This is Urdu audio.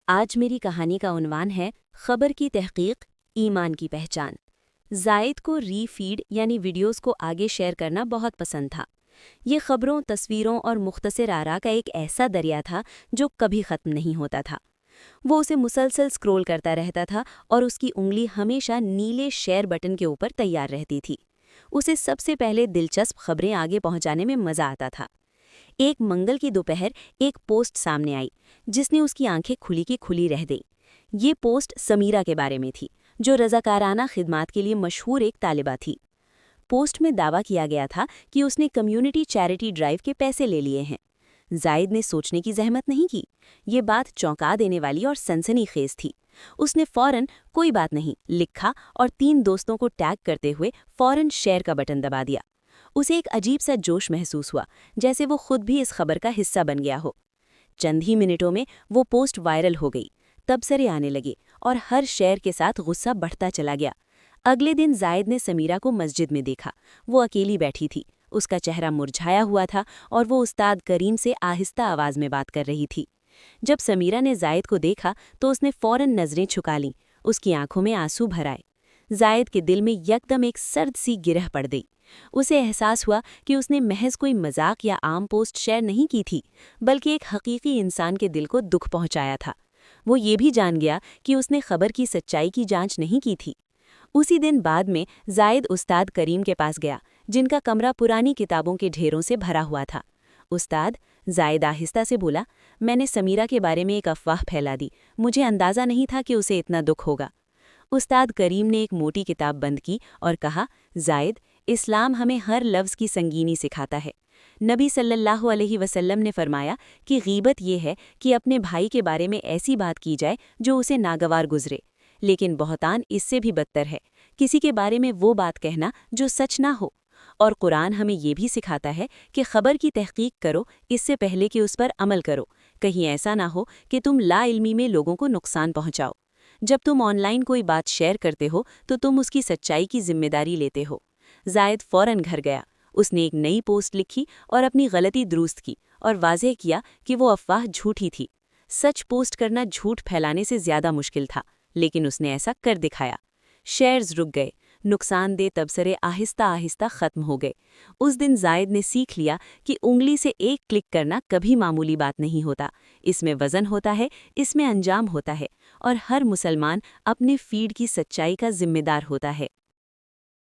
آج میری کہانی کا عنوان ہے خبر کی تحقیق، ایمان کی پہچان۔ زائد کو ری فیڈ یعنی ویڈیوز کو آگے شیئر کرنا بہت پسند تھا۔ یہ خبروں، تصویروں اور مختصر آراء کا ایک ایسا دریا تھا جو کبھی ختم نہیں ہوتا تھا۔ وہ اسے مسلسل سکرول کرتا رہتا تھا اور اس کی انگلی ہمیشہ نیلے شیئر بٹن کے اوپر تیار رہتی تھی۔ اسے سب سے پہلے دلچسپ خبریں آگے پہنچانے میں مزہ آتا تھا۔ ایک منگل کی دوپہر ایک پوسٹ سامنے آئی جس نے اس کی آنکھیں کھلی کی کھلی رہ دیں۔ یہ پوسٹ سمیرہ کے بارے میں تھی، جو رضاکارانہ خدمات کے لیے مشہور ایک طالبہ تھی۔ پوسٹ میں دعویٰ کیا گیا تھا کہ اس نے کمیونٹی چیریٹی ڈرائیو کے پیسے لے لیے ہیں۔ زائد نے سوچنے کی زحمت نہیں کی۔ یہ بات چونکا دینے والی اور سنسنی خیز تھی۔ اس نے فوراً کوئی بات نہیں لکھا اور 3 دوستوں کو ٹیگ کرتے ہوئے فوراً شیئر کا بٹن دبا دیا۔ اسے ایک عجیب سا جوش محسوس ہوا، جیسے وہ خود بھی اس خبر کا حصہ بن گیا ہو۔ چند ہی منٹوں میں وہ پوسٹ وائرل ہو گئی، تبصرے آنے لگے اور ہر شیئر کے ساتھ غصہ بڑھتا چلا گیا۔ اگلے دن زائد نے سمیرہ کو مسجد میں دیکھا۔ وہ اکیلی بیٹھی تھی، اس کا چہرہ مرجھایا ہوا تھا اور وہ استاد کریم سے آہستہ آواز میں بات کر رہی تھی۔ جب سمیرہ نے زائد کو دیکھا تو اس نے فوراً نظریں چھکا لیں، اس کی آنکھوں میں آنسو بھر آئے۔ زائد کے دل میں یکدم ایک سرد سی گرہ پڑ گئی۔ اسے احساس ہوا کہ اس نے محض کوئی مذاق یا عام پوسٹ شیئر نہیں کی تھی، بلکہ ایک حقیقی انسان کے دل کو دکھ پہنچایا تھا۔ وہ یہ بھی جان گیا کہ اس نے خبر کی سچائی کی جانچ نہیں کی تھی۔ اسی دن بعد میں زائد استاد کریم کے پاس گیا، جن کا کمرہ پرانی کتابوں کے ڈھیروں سے بھرا ہوا تھا۔ استاد، زائد آہستہ سے بولا، میں نے سمیرہ کے بارے میں ایک افواہ پھیلا دی، مجھے اندازہ نہیں تھا کہ اسے اتنا دکھ ہوگا۔ استاد کریم نے ایک موٹی کتاب بند کی اور کہا، زائد، اسلام ہمیں ہر لفظ کی سنگینی سکھاتا ہے۔ نبی صلی اللہ علیہ وسلم نے فرمایا کہ غیبت یہ ہے کہ اپنے بھائی کے بارے میں ایسی بات کی جائے جو اسے ناگوار گزرے، لیکن بہتان اس سے بھی بدتر ہے، کسی کے بارے میں وہ بات کہنا جو سچ نہ ہو۔ اور قرآن ہمیں یہ بھی سکھاتا ہے کہ خبر کی تحقیق کرو اس سے پہلے کہ اس پر عمل کرو، کہیں ایسا نہ ہو کہ تم لا علمی میں لوگوں کو نقصان پہنچاؤ۔ جب تم آن لائن کوئی بات شیئر کرتے ہو تو تم اس کی سچائی کی ذمہ داری لیتے ہو۔ زائد فوراً گھر گیا۔ اس نے ایک نئی پوسٹ لکھی اور اپنی غلطی درست کی اور واضح کیا کہ وہ افواہ جھوٹی تھی۔ سچ پوسٹ کرنا جھوٹ پھیلانے سے زیادہ مشکل تھا، لیکن اس نے ایسا کر دکھایا۔ شیئرز رک گئے، نقصان دہ تبصرے آہستہ آہستہ ختم ہو گئے۔ اس دن زائد نے سیکھ لیا کہ انگلی سے ایک کلک کرنا کبھی معمولی بات نہیں ہوتا، اس میں وزن ہوتا ہے، اس میں انجام ہوتا ہے، اور ہر مسلمان اپنے فیڈ کی سچائی کا ذمہ دار ہوتا ہے۔